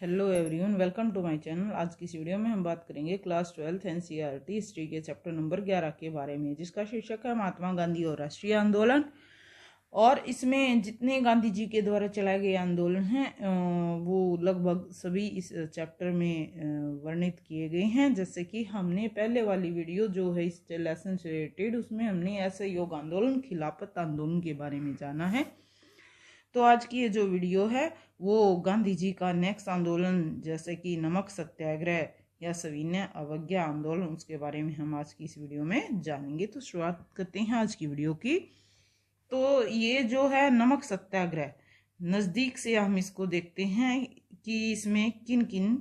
Hello everyone, welcome to my channel. आज की इस वीडियो में हम बात करेंगे क्लास 12th एनसीईआरटी हिस्ट्री के चैप्टर नंबर 11 के बारे में, जिसका शीर्षक है महात्मा गांधी और राष्ट्रीय आंदोलन। और इसमें जितने गांधी जी के द्वारा चलाए गए आंदोलन हैं वो लगभग सभी इस चैप्टर में वर्णित किए गए हैं। जैसे कि हमने पहले वाली वीडियो जो है इस लेसन से रिलेटेड, उसमें हमने असहयोग आंदोलन, खिलाफत आंदोलन के बारे में जाना है। तो आज की ये जो वीडियो है वो गांधी जी का नेक्स्ट आंदोलन, जैसे कि नमक सत्याग्रह या सविनय अवज्ञा आंदोलन, उसके बारे में हम आज की इस वीडियो में जानेंगे। तो शुरुआत करते हैं आज की वीडियो की। तो ये जो है नमक सत्याग्रह, नज़दीक से हम इसको देखते हैं कि इसमें किन किन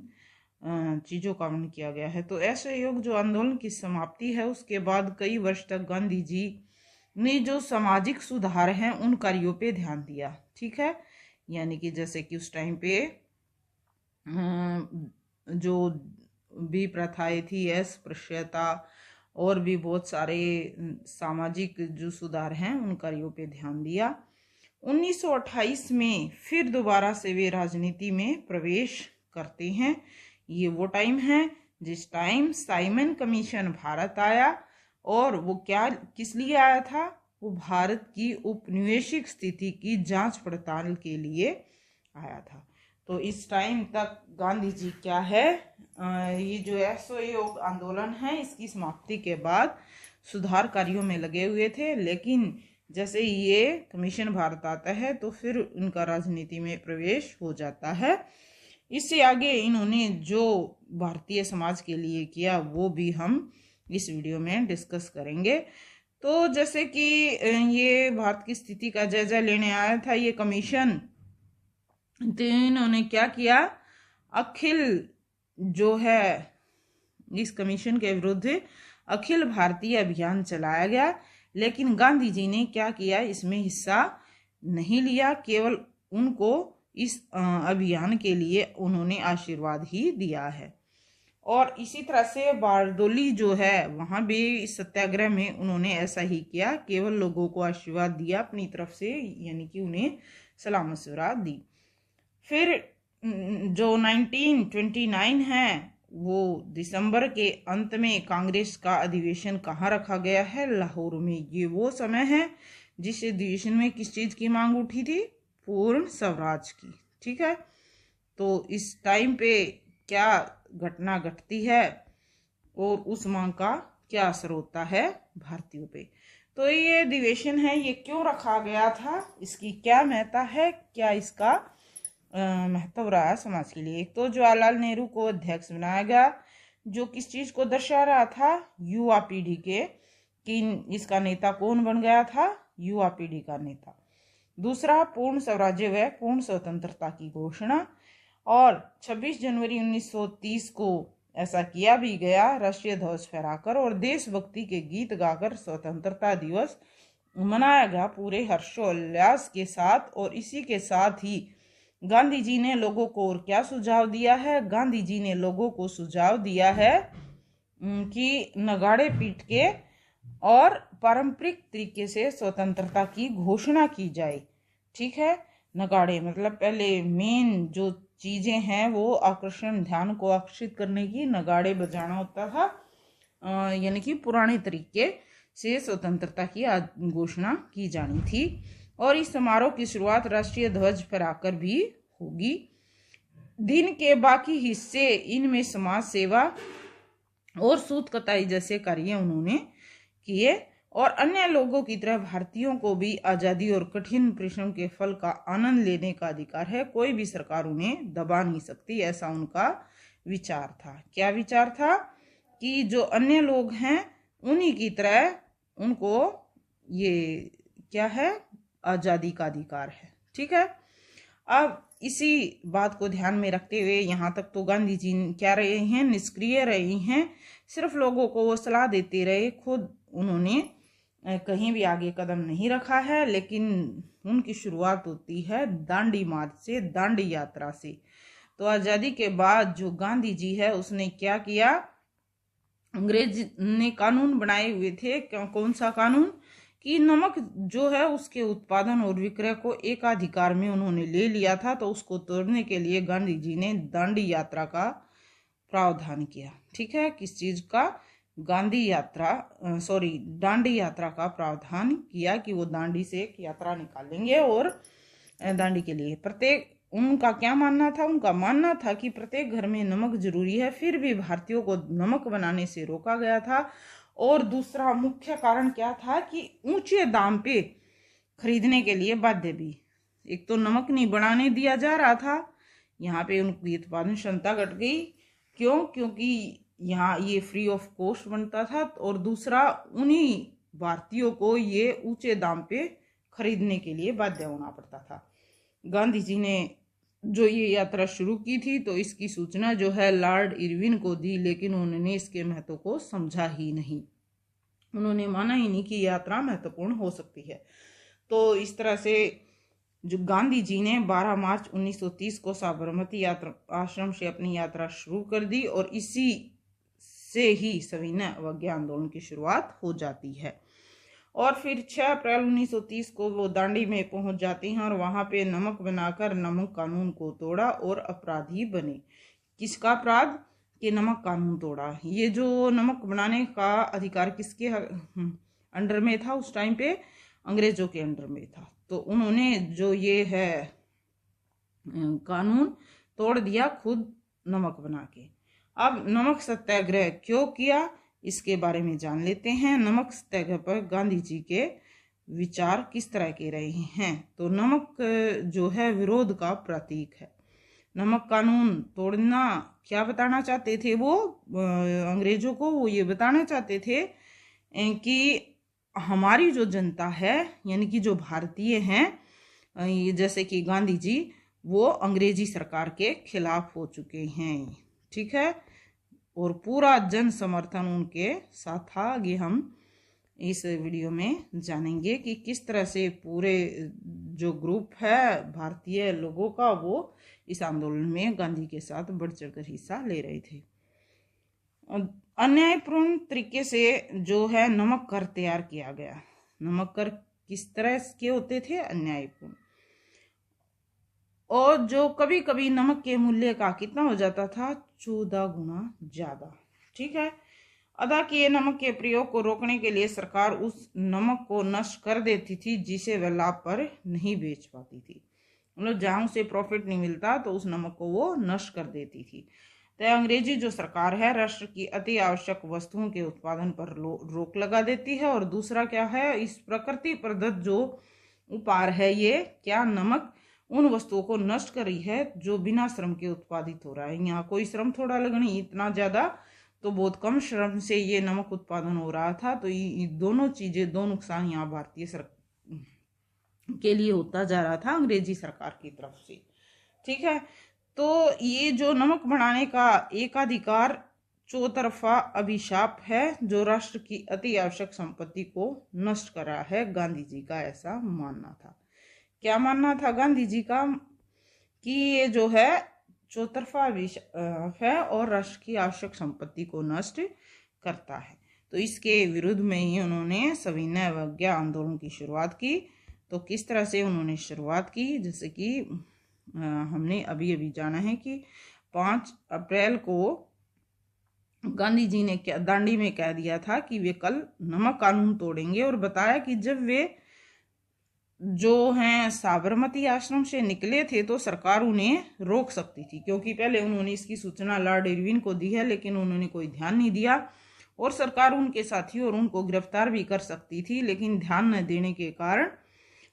चीज़ों का वर्णन किया गया है। तो असहयोग जो आंदोलन की समाप्ति है, उसके बाद कई वर्ष तक गांधी जी ने जो सामाजिक सुधार हैं उन कार्यों पे ध्यान दिया। ठीक है, यानी कि जैसे कि उस टाइम पे जो भी प्रथाएं थी, अस्पृश्यता और भी बहुत सारे सामाजिक जो सुधार हैं उन कार्यों पे ध्यान दिया। 1928 में फिर दोबारा से वे राजनीति में प्रवेश करते हैं। ये वो टाइम है जिस टाइम साइमन कमीशन भारत आया, और वो क्या किस लिए आया था? वो भारत की उपनिवेशिक स्थिति की जांच पड़ताल के लिए आया था। तो इस टाइम तक गांधी जी क्या है, ये जो असहयोग आंदोलन है इसकी समाप्ति के बाद सुधार कार्यों में लगे हुए थे। लेकिन जैसे ये कमीशन भारत आता है तो फिर उनका राजनीति में प्रवेश हो जाता है। इससे आगे इन्होंने जो भारतीय समाज के लिए किया वो भी हम इस वीडियो में डिस्कस करेंगे। तो जैसे कि ये भारत की स्थिति का जायजा लेने आया था ये कमीशन, तो इन्होंने क्या किया, अखिल जो है इस कमीशन के विरुद्ध अखिल भारतीय अभियान चलाया गया। लेकिन गांधी जी ने क्या किया, इसमें हिस्सा नहीं लिया, केवल उनको इस अभियान के लिए उन्होंने आशीर्वाद ही दिया है। और इसी तरह से बारदोली जो है वहाँ भी इस सत्याग्रह में उन्होंने ऐसा ही किया, केवल लोगों को आशीर्वाद दिया अपनी तरफ से, यानी कि उन्हें सलाह मशवरा दी। फिर जो 1929 है वो दिसंबर के अंत में कांग्रेस का अधिवेशन कहाँ रखा गया है? लाहौर में। ये वो समय है जिस अधिवेशन में किस चीज़ की मांग उठी थी? पूर्ण स्वराज की। ठीक है, तो इस टाइम पे क्या घटना घटती है और उस मांग का क्या असर होता है भारतीयों पे? तो ये अधिवेशन है, ये क्यों रखा गया था, इसकी क्या महत्ता है, क्या इसका महत्व रहा समाज के लिए? एक तो जवाहरलाल नेहरू को अध्यक्ष बनाया गया, जो किस चीज को दर्शा रहा था? युवा पीढ़ी के, कि इसका नेता कौन बन गया था? युवा पीढ़ी का नेता। दूसरा, पूर्ण स्वराज्य व पूर्ण स्वतंत्रता की घोषणा। और 26 जनवरी 1930 को ऐसा किया भी गया, राष्ट्रीय ध्वज फहराकर और देशभक्ति के गीत गाकर स्वतंत्रता दिवस मनाया गया पूरे हर्षोल्लास के साथ। और इसी के साथ ही गांधी जी ने लोगों को और क्या सुझाव दिया है? गांधी जी ने लोगों को सुझाव दिया है कि नगाड़े पीट के और पारंपरिक तरीके से स्वतंत्रता की घोषणा की जाए। ठीक है, नगाड़े मतलब पहले मेन जो चीजें हैं वो आकर्षण, ध्यान को आकर्षित करने की नगाड़े बजाना होता था, यानी कि पुराने तरीके से स्वतंत्रता की घोषणा की जानी थी। और इस समारोह की शुरुआत राष्ट्रीय ध्वज फहराकर भी होगी। दिन के बाकी हिस्से इनमें समाज सेवा और सूत कताई जैसे कार्य उन्होंने किए। और अन्य लोगों की तरह भारतीयों को भी आज़ादी और कठिन परिश्रम के फल का आनंद लेने का अधिकार है, कोई भी सरकार उन्हें दबा नहीं सकती, ऐसा उनका विचार था। क्या विचार था? कि जो अन्य लोग हैं उन्हीं की तरह उनको ये क्या है, आज़ादी का अधिकार है। ठीक है, अब इसी बात को ध्यान में रखते हुए यहाँ तक तो गांधी जी क्या रहे हैं, निष्क्रिय रहे हैं, सिर्फ लोगों को वो सलाह देते रहे, खुद उन्होंने कहीं भी आगे कदम नहीं रखा है। लेकिन उनकी शुरुआत होती है दांडी मार्च से, दांडी यात्रा से। तो आज़ादी के बाद जो गांधी जी है उसने क्या किया, अंग्रेज ने कानून बनाए हुए थे। कौन सा कानून? कि नमक जो है उसके उत्पादन और विक्रय को एकाधिकार में उन्होंने ले लिया था, तो उसको तोड़ने के लिए गांधी जी ने दांडी यात्रा का प्रावधान किया। ठीक है, किस चीज का? दांडी यात्रा का प्रावधान किया कि वो दांडी से एक यात्रा निकालेंगे और दांडी के लिए प्रत्येक, उनका क्या मानना था? उनका मानना था कि प्रत्येक घर में नमक जरूरी है, फिर भी भारतीयों को नमक बनाने से रोका गया था। और दूसरा मुख्य कारण क्या था कि ऊंचे दाम पे खरीदने के लिए बाध्य भी। एक तो नमक नहीं बनाने दिया जा रहा था, यहाँ पे उनकी उत्पादन क्षमता घट गई। क्यों? क्योंकि यहाँ ये फ्री ऑफ कॉस्ट बनता था, और दूसरा उन्हीं भारतीयों को ये ऊंचे दाम पे खरीदने के लिए बाध्य होना पड़ता था। गांधी जी ने जो ये यात्रा शुरू की थी, तो इसकी सूचना जो है लॉर्ड इरविन को दी, लेकिन उन्होंने इसके महत्व को समझा ही नहीं। उन्होंने माना ही नहीं कि यात्रा महत्वपूर्ण हो सकती है। तो इस तरह से जो गांधी जी ने 12 मार्च 1930 को साबरमती आश्रम से अपनी यात्रा शुरू कर दी, और इसी से ही सविनय अवज्ञा आंदोलन की शुरुआत हो जाती है। और फिर 6 अप्रैल 1930 को वो दांडी में पहुंच जाती हैं, और वहां पे नमक बनाकर नमक कानून को तोड़ा और अपराधी बने। किसका अपराध? कि नमक कानून तोड़ा। ये जो नमक बनाने का अधिकार किसके अंडर में था उस टाइम पे? अंग्रेजों के अंडर में था। तो उन्होंने जो ये है कानून तोड़ दिया खुद नमक बना के। अब नमक सत्याग्रह क्यों किया, इसके बारे में जान लेते हैं। नमक सत्याग्रह पर गांधी जी के विचार किस तरह के रहे हैं। तो नमक जो है विरोध का प्रतीक है। नमक कानून तोड़ना क्या बताना चाहते थे वो अंग्रेजों को? वो ये बताना चाहते थे कि हमारी जो जनता है, यानी कि जो भारतीय हैं, जैसे कि गांधी जी, वो अंग्रेजी सरकार के खिलाफ हो चुके हैं। ठीक है, और पूरा जन समर्थन उनके साथ था। आगे हम इस वीडियो में जानेंगे कि किस तरह से पूरे जो ग्रुप है भारतीय लोगों का, वो इस आंदोलन में गांधी के साथ बढ़ चढ़कर हिस्सा ले रहे थे। अन्यायपूर्ण तरीके से जो है नमक कर तैयार किया गया। नमक कर किस तरह के होते थे? अन्यायपूर्ण। और जो कभी कभी नमक के मूल्य का कितना हो जाता था? 14 गुना ज्यादा। ठीक है, अदा किए नमक के प्रयोग को रोकने के लिए सरकार उस नमक को नष्ट कर देती थी जिसे वह लाभ पर नहीं बेच पाती थी। मतलब जहां उसे प्रॉफिट नहीं मिलता तो उस नमक को वो नष्ट कर देती थी। तो अंग्रेजी जो सरकार है राष्ट्र की अति आवश्यक वस्तुओं के उत्पादन पर रोक लगा देती है। और दूसरा क्या है? इस प्रकृति प्रदत्त जो उपहार है, ये क्या? नमक उन वस्तुओं को नष्ट कर रही है जो बिना श्रम के उत्पादित हो रहा है। यहाँ कोई श्रम थोड़ा लगनी, इतना ज्यादा तो बहुत कम श्रम से ये नमक उत्पादन हो रहा था। तो ये दोनों चीजें, दो नुकसान यहाँ भारतीय सरकार के लिए होता जा रहा था अंग्रेजी सरकार की तरफ से। ठीक है, तो ये जो नमक बनाने का एकाधिकार चौतरफा अभिशाप है जो राष्ट्र की अति आवश्यक संपत्ति को नष्ट कर रहा है। गांधी जी का ऐसा मानना था। क्या मानना था गांधी जी का? कि ये जो है चौतरफा अभिशाप है और राष्ट्र की आवश्यक संपत्ति को नष्ट करता है। तो इसके विरुद्ध में ही उन्होंने सविनय अवज्ञा आंदोलन की शुरुआत की। तो किस तरह से उन्होंने शुरुआत की? जैसे कि हमने अभी अभी जाना है कि 5 अप्रैल को गांधी जी ने दांडी में कह दिया था कि वे कल नमक कानून तोड़ेंगे, और बताया कि जब वे जो हैं साबरमती आश्रम से निकले थे तो सरकार उन्हें रोक सकती थी, क्योंकि पहले उन्होंने इसकी सूचना लॉर्ड इरविन को दी है, लेकिन उन्होंने कोई ध्यान नहीं दिया। और सरकार उनके साथियों और उनको गिरफ्तार भी कर सकती थी, लेकिन ध्यान न देने के कारण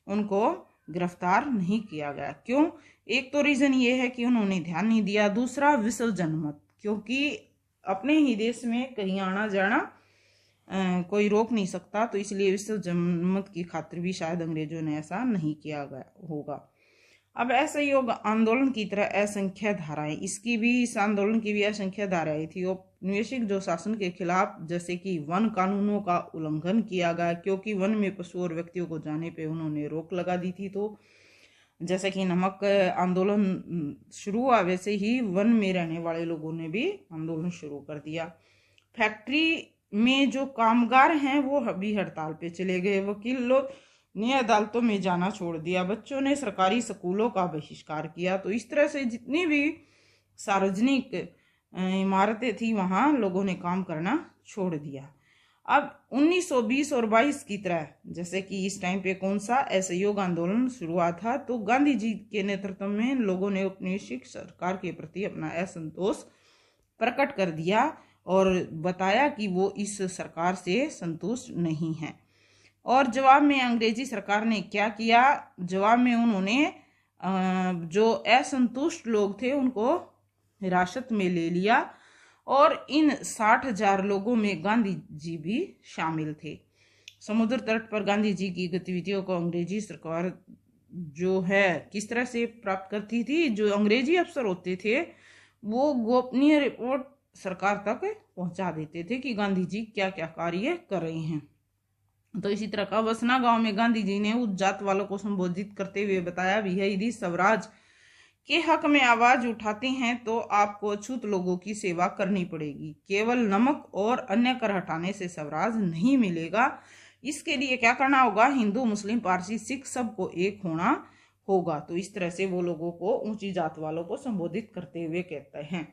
उनको गिरफ्तार नहीं किया गया। क्यों? एक तो रीजन ये है कि उन्होंने ध्यान नहीं दिया। दूसरा विश्व जनमत, क्योंकि अपने ही देश में कहीं आना जाना कोई रोक नहीं सकता, तो इसलिए विश्व जनमत की खातिर भी शायद अंग्रेजों ने ऐसा नहीं किया गया होगा। अब असहयोग आंदोलन की तरह असंख्य धाराएं, इस आंदोलन की भी असंख्य धाराएं थी। औपनिवेशिक जो शासन के खिलाफ, जैसे कि वन कानूनों का उल्लंघन किया गया, क्योंकि वन में पशु और व्यक्तियों को जाने पे उन्होंने रोक लगा दी थी। तो जैसे कि नमक आंदोलन शुरू हुआ, वैसे ही वन में रहने वाले लोगों ने भी आंदोलन शुरू कर दिया। फैक्ट्री में जो कामगार हैं वो भी हड़ताल पे चले गए। वकील लोग ने अदालतों में जाना छोड़ दिया। बच्चों ने सरकारी स्कूलों का बहिष्कार किया। तो इस तरह से जितनी भी सार्वजनिक इमारतें थी वहां लोगों ने काम करना छोड़ दिया। अब 1920 और 22 की तरह जैसे कि इस टाइम पे कौन सा असहयोग आंदोलन शुरू हुआ था, तो गांधी जी के नेतृत्व में लोगों ने औपनिवेशिक सरकार के प्रति अपना असंतोष प्रकट कर दिया और बताया कि वो इस सरकार से संतुष्ट नहीं है। और जवाब में अंग्रेजी सरकार ने क्या किया, जवाब में उन्होंने जो असंतुष्ट लोग थे उनको हिरासत में ले लिया और इन 60,000 लोगों में गांधी जी भी शामिल थे। समुद्र तट पर गांधी जी की गतिविधियों को अंग्रेजी सरकार जो है किस तरह से प्राप्त करती थी, जो अंग्रेजी अफसर होते थे वो गोपनीय रिपोर्ट सरकार तक पहुंचा देते थे कि गांधी जी क्या क्या कार्य कर रहे हैं। तो इसी तरह का वसना गांव में गांधी जी ने उस जात वालों को संबोधित करते हुए बताया भी है, यदि स्वराज के हक में आवाज उठाते हैं तो आपको अछूत लोगों की सेवा करनी पड़ेगी। केवल नमक और अन्य कर हटाने से स्वराज नहीं मिलेगा। इसके लिए क्या करना होगा, हिंदू मुस्लिम पारसी सिख सबको एक होना होगा। तो इस तरह से वो लोगों को, ऊंची जात वालों को संबोधित करते हुए कहते हैं।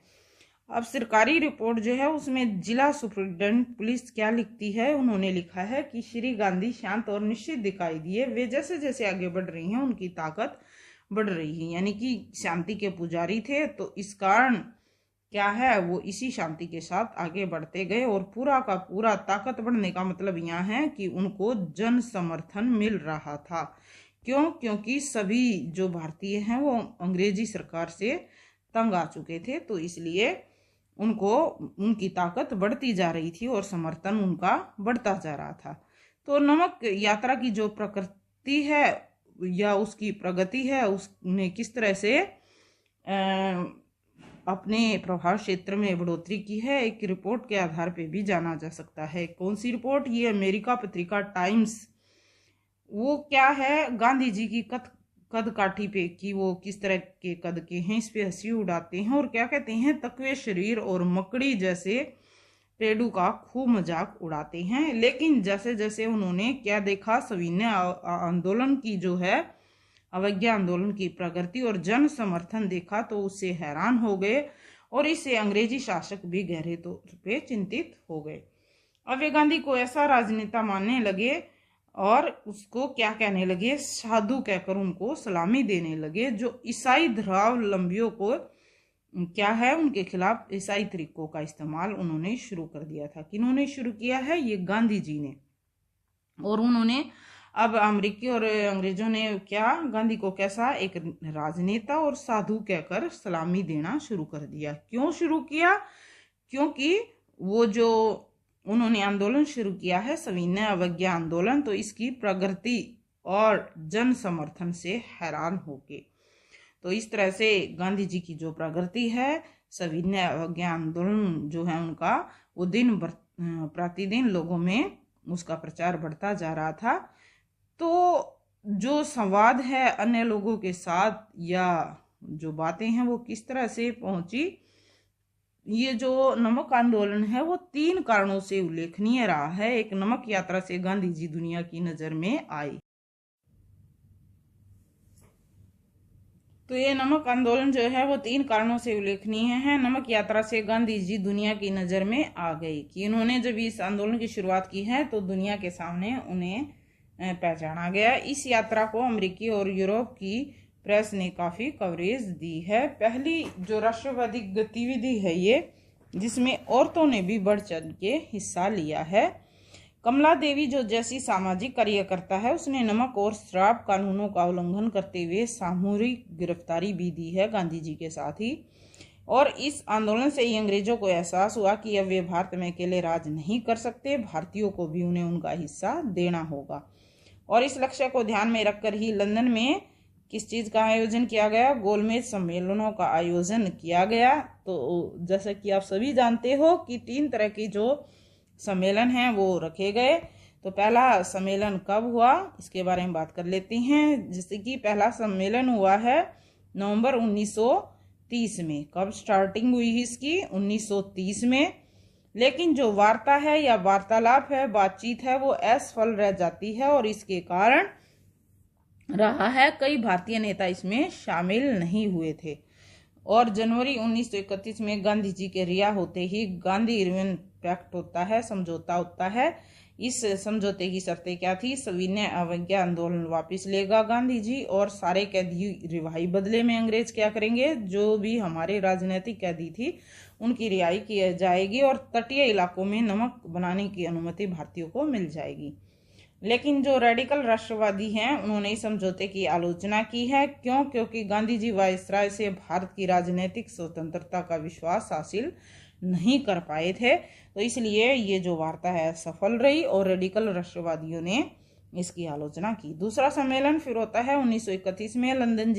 अब सरकारी रिपोर्ट जो है उसमें जिला सुप्रिंटेंडेंट पुलिस क्या लिखती है, उन्होंने लिखा है कि श्री गांधी शांत और निश्चित दिखाई दिए। वे जैसे जैसे आगे बढ़ रही हैं उनकी ताकत बढ़ रही है, यानी कि शांति के पुजारी थे। तो इस कारण क्या है, वो इसी शांति के साथ आगे बढ़ते गए और पूरा का पूरा ताकत बढ़ने का मतलब यहाँ है कि उनको जन समर्थन मिल रहा था। क्यों? क्योंकि सभी जो भारतीय हैं वो अंग्रेजी सरकार से तंग आ चुके थे, तो इसलिए उनको उनकी ताकत बढ़ती जा रही थी और समर्थन उनका बढ़ता जा रहा था। तो नमक यात्रा की जो प्रकृति है या उसकी प्रगति है, उसने किस तरह से अपने प्रभाव क्षेत्र में बढ़ोतरी की है, एक रिपोर्ट के आधार पे भी जाना जा सकता है। कौन सी रिपोर्ट? ये अमेरिका पत्रिका टाइम्स, वो क्या है, गांधी जी की कद काठी पे कि वो किस तरह के कद के हैं, इस पे हंसी उड़ाते हैं और क्या कहते हैं, तकवे शरीर और मकड़ी जैसे पेड़ों का खूब मजाक उड़ाते हैं। लेकिन जैसे जैसे उन्होंने क्या देखा, सविनय आंदोलन की जो है, अवज्ञा आंदोलन की प्रगति और जन समर्थन देखा तो उससे हैरान हो गए और इससे अंग्रेजी शासक भी गहरे तौर पे चिंतित हो गए। अब वे गांधी को ऐसा राजनेता मानने लगे और उसको क्या कहने लगे, साधु कहकर उनको सलामी देने लगे। जो ईसाई धर्मावलंबियों को क्या है, उनके खिलाफ ईसाई तरीकों का इस्तेमाल उन्होंने शुरू कर दिया था। किन्होंने शुरू किया है? ये गांधी जी ने। और उन्होंने अब अमेरिकी और अंग्रेजों ने क्या, गांधी को कैसा, एक राजनेता और साधु कहकर सलामी देना शुरू कर दिया। क्यों शुरू किया? क्योंकि वो जो उन्होंने आंदोलन शुरू किया है सविनय अवज्ञा आंदोलन, तो इसकी प्रगति और जन समर्थन से हैरान होके, तो इस तरह से गांधी जी की जो प्रगति है, सविनय अवज्ञा आंदोलन जो है उनका, वो दिन प्रतिदिन लोगों में उसका प्रचार बढ़ता जा रहा था। तो जो संवाद है अन्य लोगों के साथ या जो बातें हैं वो किस तरह से पहुंची, ये जो नमक आंदोलन है वो 3 कारणों से उल्लेखनीय रहा है। एक, नमक यात्रा से गांधी जी दुनिया की नजर में आए। तो ये नमक आंदोलन जो है वो 3 कारणों से उल्लेखनीय है। नमक यात्रा से गांधी जी दुनिया की नजर में आ गई कि उन्होंने जब इस आंदोलन की शुरुआत की है तो दुनिया के सामने उन्हें पहचाना गया। इस यात्रा को अमेरिकी और यूरोप की प्रेस ने काफी कवरेज दी है। पहली जो राष्ट्रवादी गतिविधि है ये, जिसमें औरतों ने भी बढ़ चढ़ के हिस्सा लिया है। कमला देवी जो जैसी सामाजिक कार्यकर्ता है, उसने नमक और शराब कानूनों का उल्लंघन करते हुए सामूहिक गिरफ्तारी भी दी है गांधी जी के साथ ही। और इस आंदोलन से ही अंग्रेजों को एहसास हुआ कि अब वे भारत में अकेले राज नहीं कर सकते, भारतीयों को भी उन्हें उनका हिस्सा देना होगा। और इस लक्ष्य को ध्यान में रखकर ही लंदन में किस चीज का आयोजन किया गया, गोलमेज सम्मेलनों का आयोजन किया गया। तो जैसा कि आप सभी जानते हो कि 3 तरह की जो सम्मेलन हैं वो रखे गए। तो पहला सम्मेलन कब हुआ इसके बारे में बात कर लेते हैं। जैसे कि पहला सम्मेलन हुआ है नवंबर 1930 में। कब स्टार्टिंग हुई इसकी? 1930 में। लेकिन जो वार्ता है या वार्तालाप है, बातचीत है, वो असफल रह जाती है और इसके कारण रहा है कई भारतीय नेता इसमें शामिल नहीं हुए थे। और जनवरी 1931 में गांधी जी के रिहा होते ही गांधी इरविन पैक्ट होता है, समझौता होता है। इस समझौते की शर्तें क्या थी? सविनय अवज्ञा आंदोलन वापस लेगा गांधी जी और सारे कैदी रिहाई, बदले में अंग्रेज क्या करेंगे, जो भी हमारे राजनीतिक कैदी थी उनकी रिहाई की जाएगी और तटीय इलाकों में नमक बनाने की अनुमति भारतीयों को मिल जाएगी। लेकिन जो रेडिकल राष्ट्रवादी हैं उन्होंने इस समझौते की आलोचना की है। क्यों? क्योंकि गांधी जी वायसराय से भारत की राजनीतिक स्वतंत्रता का विश्वास हासिल नहीं कर पाए थे, तो इसलिए ये जो वार्ता है सफल रही और रेडिकल राष्ट्रवादियों ने इसकी आलोचना की। दूसरा सम्मेलन फिर होता है 1931 में लंदन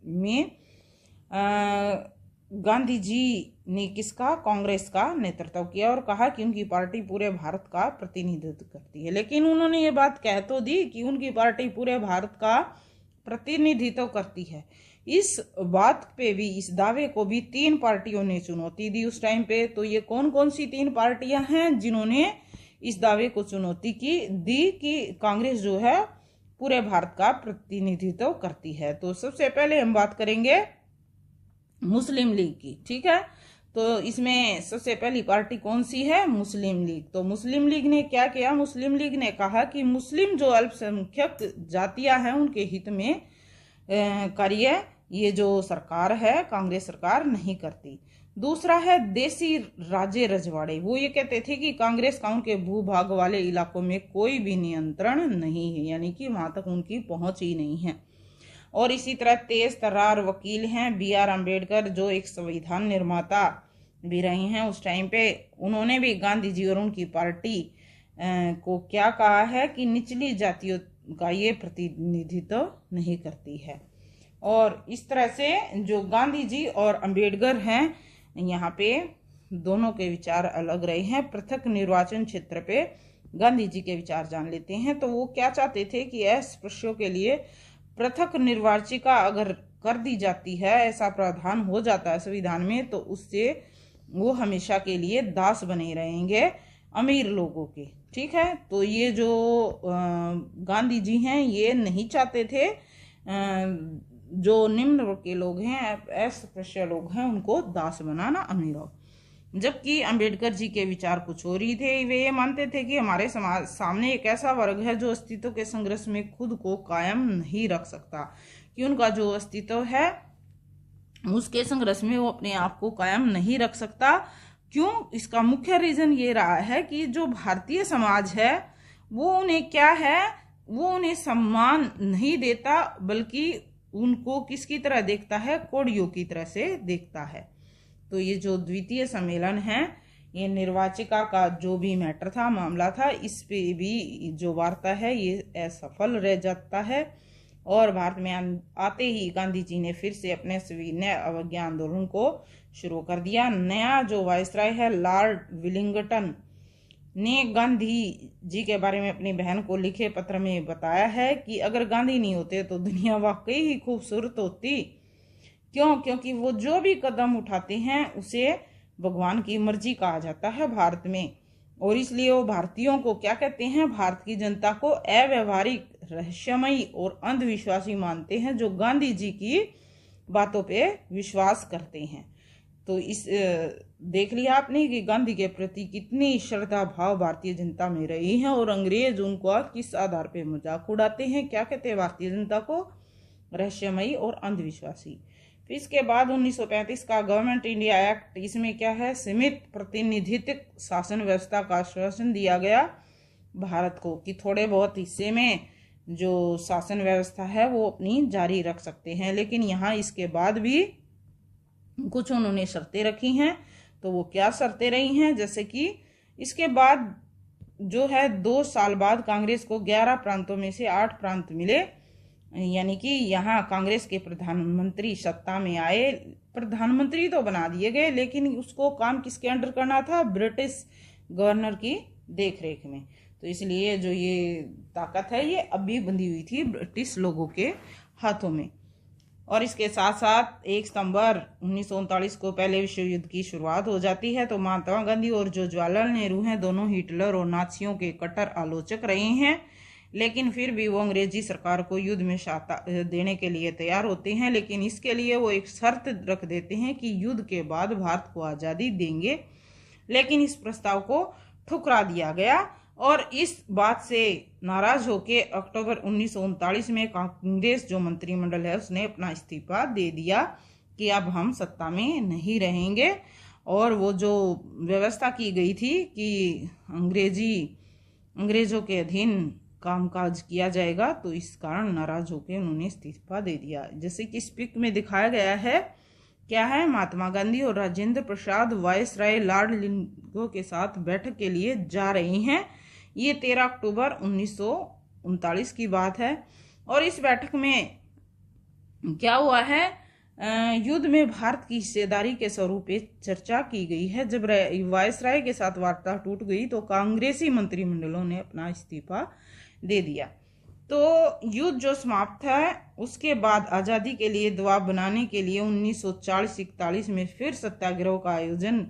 में गांधी जी ने किसका? कांग्रेस का नेतृत्व किया और कहा कि उनकी पार्टी पूरे भारत का प्रतिनिधित्व करती है। लेकिन उन्होंने ये बात कह तो दी कि उनकी पार्टी पूरे भारत का प्रतिनिधित्व करती है। इस बात पे भी, इस दावे को भी 3 पार्टियों ने चुनौती दी उस टाइम पे। तो ये कौन कौन सी 3 पार्टियां हैं जिन्होंने इस दावे को चुनौती दी कि कांग्रेस जो है पूरे भारत का प्रतिनिधित्व करती है? तो सबसे पहले हम बात करेंगे मुस्लिम लीग की। ठीक है, तो इसमें सबसे पहली पार्टी कौन सी है? मुस्लिम लीग। तो मुस्लिम लीग ने क्या किया? मुस्लिम लीग ने कहा कि मुस्लिम जो अल्पसंख्यक जातियां हैं उनके हित में कार्य ये जो सरकार है, कांग्रेस सरकार नहीं करती। दूसरा है देसी राजे रजवाड़े, वो ये कहते थे कि कांग्रेस का उनके भूभाग वाले इलाकों में कोई भी नियंत्रण नहीं है, यानी कि वहां तक उनकी पहुंच ही नहीं है। और इसी तरह तेज तर्रार वकील हैं BR अम्बेडकर, जो एक संविधान निर्माता भी रहे हैं उस टाइम पे। उन्होंने भी गांधी जी और उनकी पार्टी को क्या कहा है कि निचली जातियों का ये प्रतिनिधित्व नहीं करती है। और इस तरह से जो गांधी जी और अम्बेडकर हैं, यहाँ पे दोनों के विचार अलग रहे हैं। पृथक निर्वाचन क्षेत्र पे गांधी जी के विचार जान लेते हैं। तो वो क्या चाहते थे कि अस्पृश्यों के लिए पृथक निर्वाचिका अगर कर दी जाती है, ऐसा प्रावधान हो जाता है संविधान में, तो उससे वो हमेशा के लिए दास बने रहेंगे अमीर लोगों के। ठीक है, तो ये जो गांधी जी हैं ये नहीं चाहते थे जो निम्न वर्ग के लोग हैं, अस्पृश्य लोग हैं, उनको दास बनाना अमीरों। जबकि अंबेडकर जी के विचार कुछ और ही थे। वे ये मानते थे कि हमारे समाज सामने एक ऐसा वर्ग है जो अस्तित्व के संघर्ष में खुद को कायम नहीं रख सकता, कि उनका जो अस्तित्व है उसके संघर्ष में वो अपने आप को कायम नहीं रख सकता। क्यों? इसका मुख्य रीजन ये रहा है कि जो भारतीय समाज है वो उन्हें क्या है, वो उन्हें सम्मान नहीं देता, बल्कि उनको किसकी तरह देखता है? कोड़ियों की तरह से देखता है। तो ये जो द्वितीय सम्मेलन है, ये निर्वाचिका का जो भी मैटर था, मामला था, इस पे भी जो वार्ता है ये असफल रह जाता है। और भारत में आते ही गांधी जी ने फिर से अपने सविनय अवज्ञा आंदोलन को शुरू कर दिया। नया जो वायसराय है लॉर्ड विलिंगटन ने गांधी जी के बारे में अपनी बहन को लिखे पत्र में बताया है कि अगर गांधी नहीं होते तो दुनिया वाकई ही खूबसूरत होती। क्यों? क्योंकि वो जो भी कदम उठाते हैं उसे भगवान की मर्जी कहा जाता है भारत में। और इसलिए वो भारतीयों को क्या कहते हैं? भारत की जनता को अव्यवहारिक, रहस्यमयी और अंधविश्वासी मानते हैं, जो गांधी जी की बातों पे विश्वास करते हैं। तो इस देख लिया आपने कि गांधी के प्रति कितनी श्रद्धा भाव भारतीय जनता में रही है और अंग्रेज उनको किस आधार पे मजाक उड़ाते हैं। क्या कहते हैं भारतीय जनता को? रहस्यमयी और अंधविश्वासी। फिर इसके बाद 1935 का गवर्नमेंट इंडिया एक्ट, इसमें क्या है? सीमित प्रतिनिधित्व शासन व्यवस्था का आश्वासन दिया गया भारत को कि थोड़े बहुत हिस्से में जो शासन व्यवस्था है वो अपनी जारी रख सकते हैं। लेकिन यहाँ इसके बाद भी कुछ उन्होंने शर्तें रखी हैं। तो वो क्या शर्तें रही हैं? जैसे कि इसके बाद जो है 2 साल बाद कांग्रेस को 11 प्रांतों में से 8 प्रांत मिले, यानी कि यहाँ कांग्रेस के प्रधानमंत्री सत्ता में आए। प्रधानमंत्री तो बना दिए गए, लेकिन उसको काम किसके अंडर करना था? ब्रिटिश गवर्नर की देखरेख में। तो इसलिए जो ये ताकत है ये अभी बंधी हुई थी ब्रिटिश लोगों के हाथों में। और इसके साथ साथ 1 सितंबर 1939 को पहले विश्व युद्ध की शुरुआत हो जाती है। तो महात्मा गांधी और जो जवाहरलाल नेहरू हैं, दोनों हिटलर और नाजियों के कट्टर आलोचक रहे हैं, लेकिन फिर भी वो अंग्रेजी सरकार को युद्ध में सहायता देने के लिए तैयार होते हैं, लेकिन इसके लिए वो एक शर्त रख देते हैं कि युद्ध के बाद भारत को आज़ादी देंगे। लेकिन इस प्रस्ताव को ठुकरा दिया गया और इस बात से नाराज होकर अक्टूबर 1939 में कांग्रेस जो मंत्रिमंडल है उसने अपना इस्तीफा दे दिया कि अब हम सत्ता में नहीं रहेंगे। और वो जो व्यवस्था की गई थी कि अंग्रेजों के अधीन कामकाज किया जाएगा, तो इस कारण नाराज होकर उन्होंने इस्तीफा दे दिया। जैसे कि इस पिक में दिखाया गया है, क्या है, महात्मा गांधी और राजेंद्र प्रसाद वायसराय लॉर्ड लिंगो के साथ बैठक के लिए जा रहे हैं। ये 13 अक्टूबर 1939 की बात है। और इस बैठक में क्या हुआ है, युद्ध में भारत की हिस्सेदारी के स्वरूप पे चर्चा की गई है। जब वायसराय के साथ वार्ता टूट गई तो कांग्रेसी मंत्रिमंडलों ने अपना इस्तीफा दे दिया। तो युद्ध जो समाप्त है, उसके बाद आज़ादी के लिए दबाव बनाने के लिए 1940-41 में फिर सत्याग्रह का आयोजन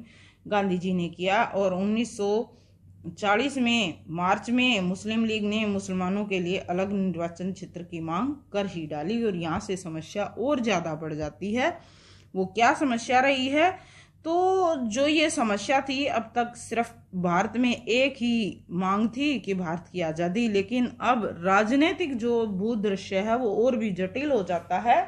गांधी जी ने किया। और 1940 में मार्च में मुस्लिम लीग ने मुसलमानों के लिए अलग निर्वाचन क्षेत्र की मांग कर ही डाली। और यहाँ से समस्या और ज़्यादा बढ़ जाती है। वो क्या समस्या रही है, तो जो ये समस्या थी, अब तक सिर्फ भारत में एक ही मांग थी कि भारत की आज़ादी, लेकिन अब राजनीतिक जो भूदृश्य है वो और भी जटिल हो जाता है।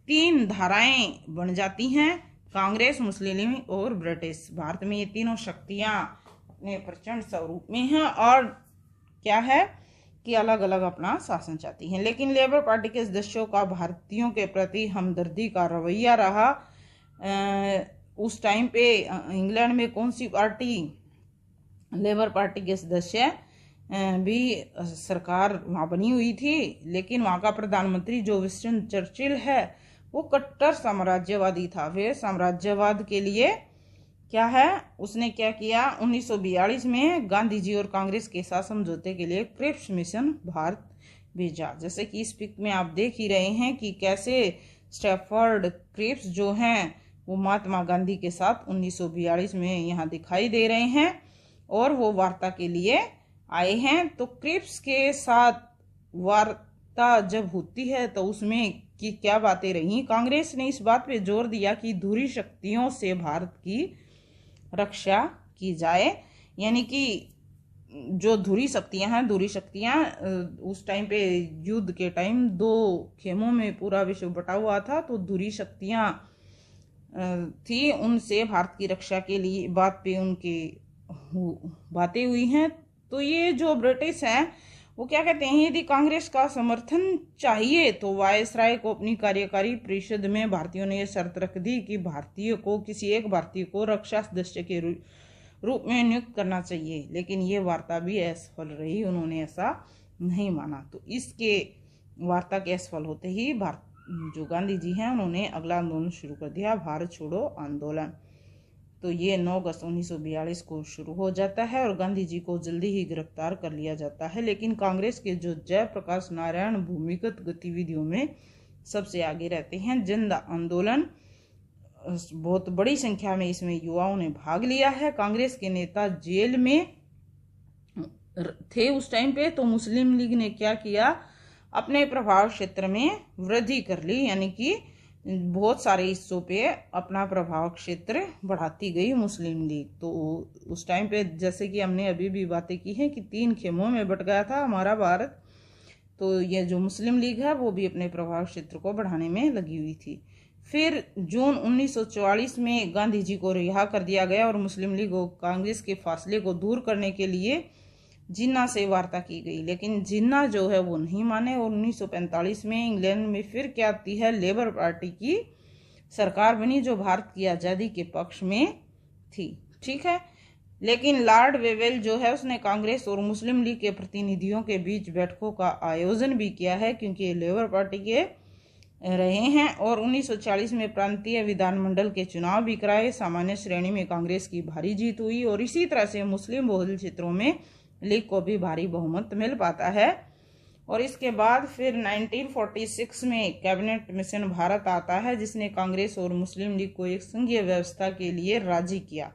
3 धाराएं बन जाती हैं, कांग्रेस, मुस्लिम लीग और ब्रिटिश। भारत में ये तीनों शक्तियां अपने प्रचंड स्वरूप में हैं और क्या है कि अलग अलग अपना शासन चाहती हैं। लेकिन लेबर पार्टी के सदस्यों का भारतीयों के प्रति हमदर्दी का रवैया रहा। उस टाइम पे इंग्लैंड में कौन सी पार्टी, लेबर पार्टी के सदस्य भी सरकार वहाँ बनी हुई थी, लेकिन वहाँ का प्रधानमंत्री जो विंस्टन चर्चिल है वो कट्टर साम्राज्यवादी था। फिर साम्राज्यवाद के लिए क्या है, उसने क्या किया, 1942 में गांधी जी और कांग्रेस के साथ समझौते के लिए क्रिप्स मिशन भारत भेजा। जैसे कि इस पिक में आप देख ही रहे हैं कि कैसे स्टैफर्ड क्रिप्स जो हैं वो महात्मा गांधी के साथ 1942 में यहाँ दिखाई दे रहे हैं और वो वार्ता के लिए आए हैं। तो क्रिप्स के साथ वार्ता जब होती है तो उसमें की क्या बातें रही, कांग्रेस ने इस बात पे जोर दिया कि धुरी शक्तियों से भारत की रक्षा की जाए। यानी कि जो धुरी शक्तियां हैं, धुरी शक्तियां उस टाइम पे युद्ध के टाइम 2 खेमों में पूरा विश्व बटा हुआ था, तो धुरी शक्तियां थी, उनसे भारत की रक्षा के लिए बात पे उनकी बातें हुई हैं। तो ये जो ब्रिटिश हैं वो क्या कहते हैं, यदि कांग्रेस का समर्थन चाहिए तो वायसराय को अपनी कार्यकारी परिषद में भारतीयों ने यह शर्त रख दी कि भारतीय को, किसी एक भारतीय को रक्षा सदस्य के रूप में नियुक्त करना चाहिए। लेकिन ये वार्ता भी असफल रही, उन्होंने ऐसा नहीं माना। तो इसके वार्ता के असफल होते ही भारत जो गांधी जी हैं उन्होंने अगला आंदोलन शुरू कर दिया, भारत छोड़ो आंदोलन। तो ये 9 अगस्त 1942 को शुरू हो जाता है और गांधी जी को जल्दी ही गिरफ्तार कर लिया जाता है। लेकिन कांग्रेस के जो जयप्रकाश नारायण भूमिगत गतिविधियों में सबसे आगे रहते हैं। जन आंदोलन, बहुत बड़ी संख्या में इसमें युवाओं ने भाग लिया है। कांग्रेस के नेता जेल में थे उस टाइम पे, तो मुस्लिम लीग ने क्या किया, अपने प्रभाव क्षेत्र में वृद्धि कर ली, यानी कि बहुत सारे हिस्सों पे अपना प्रभाव क्षेत्र बढ़ाती गई मुस्लिम लीग। तो उस टाइम पे जैसे कि हमने अभी भी बातें की हैं कि 3 खेमों में बट गया था हमारा भारत, तो ये जो मुस्लिम लीग है वो भी अपने प्रभाव क्षेत्र को बढ़ाने में लगी हुई थी। फिर जून 1944 में गांधी जी को रिहा कर दिया गया और मुस्लिम लीग और कांग्रेस के फासले को दूर करने के लिए जिन्ना से वार्ता की गई, लेकिन जिन्ना जो है वो नहीं माने। और 1945 में इंग्लैंड में फिर क्या आती है, लेबर पार्टी की सरकार बनी जो भारत की आज़ादी के पक्ष में थी, ठीक है। लेकिन लॉर्ड वेवेल जो है उसने कांग्रेस और मुस्लिम लीग के प्रतिनिधियों के बीच बैठकों का आयोजन भी किया है, क्योंकि ये लेबर पार्टी के रहे हैं। और 1940 में प्रांतीय विधानमंडल के चुनाव भी कराए। सामान्य श्रेणी में कांग्रेस की भारी जीत हुई और इसी तरह से मुस्लिम बहुल क्षेत्रों में लीग को भी भारी बहुमत मिल पाता है। और इसके बाद फिर 1946 में कैबिनेट मिशन भारत आता है, जिसने कांग्रेस और मुस्लिम लीग को एक संघीय व्यवस्था के लिए राजी किया।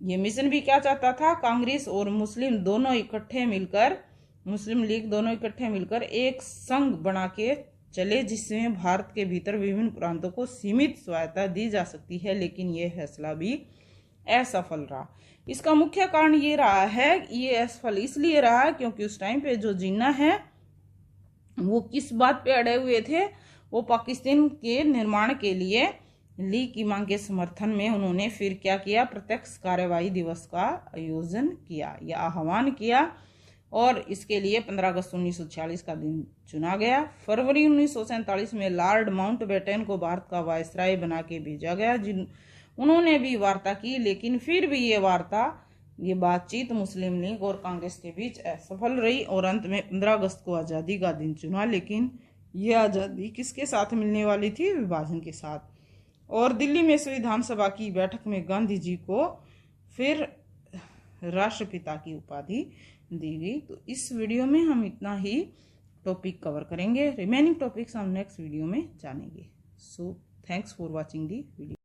ये मिशन भी क्या चाहता था, कांग्रेस और मुस्लिम लीग दोनों इकट्ठे मिलकर एक संघ बना के चले, जिसमें भारत के भीतर विभिन्न प्रांतों को सीमित स्वायत्तता दी जा सकती है, लेकिन यह फैसला भी असफल रहा। इसका मुख्य कारण ये रहा है, ये असफल इसलिए रहा क्योंकि उस टाइम पे जो जिन्ना है वो किस बात पे अड़े हुए थे, वो पाकिस्तान के निर्माण के लिए लीग की मांग के समर्थन में उन्होंने फिर क्या किया, प्रत्यक्ष कार्यवाही दिवस का आयोजन किया या आह्वान किया, और इसके लिए 15 अगस्त 1946 का दिन चुना गया। फरवरी 1947 में लॉर्ड माउंटबेटन को भारत का वायसराय बना के भेजा गया, उन्होंने भी वार्ता की, लेकिन फिर भी ये बातचीत मुस्लिम लीग और कांग्रेस के बीच असफल रही और अंत में 15 अगस्त को आज़ादी का दिन चुना। लेकिन यह आज़ादी किसके साथ मिलने वाली थी, विभाजन के साथ। और दिल्ली में संविधान सभा की बैठक में गांधी जी को फिर राष्ट्रपिता की उपाधि दी गई। तो इस वीडियो में हम इतना ही टॉपिक कवर करेंगे, रिमेनिंग टॉपिक्स हम नेक्स्ट वीडियो में जानेंगे। So thanks for watching the video.